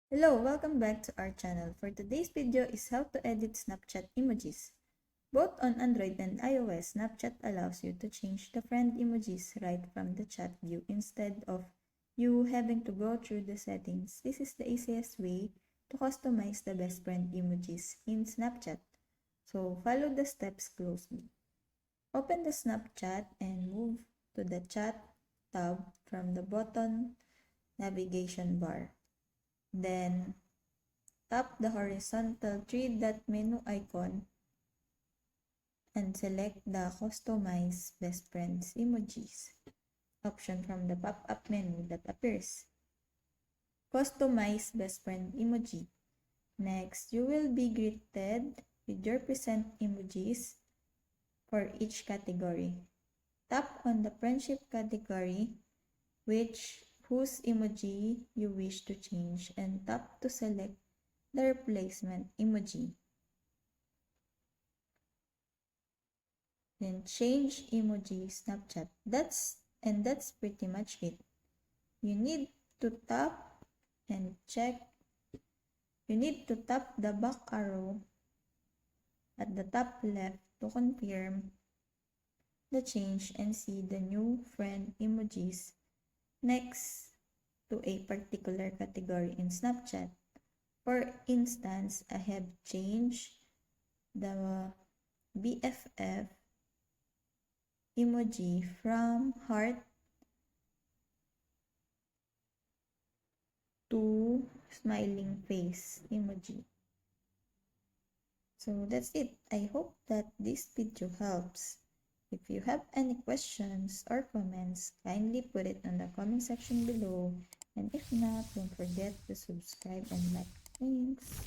Hello, welcome back to our channel. For today's video is how to edit Snapchat emojis. Both on Android and iOS, Snapchat allows you to change the friend emojis right from the chat view instead of you having to go through the settings. This is the easiest way to customize the best friend emojis in Snapchat. So follow the steps closely. Open the Snapchat and move to the chat tab from the bottom navigation bar. Then, tap the horizontal three-dot menu icon and select the Customize Best Friends Emojis option from the pop-up menu that appears. Customize Best Friend Emoji. Next, you will be greeted with your present emojis for each category. Tap on the friendship category, whose emoji you wish to change, and tap to select the replacement emoji. Then change emoji Snapchat. That's pretty much it. You need to tap and check. You need to tap the back arrow at the top left to confirm the change and see the new friend emojis next to a particular category in Snapchat. For instance, I have changed the BFF emoji from heart to smiling face emoji. So that's it. I hope that this video helps. If you have any questions or comments, kindly put it in the comment section below. And if not, don't forget to subscribe and like. Thanks.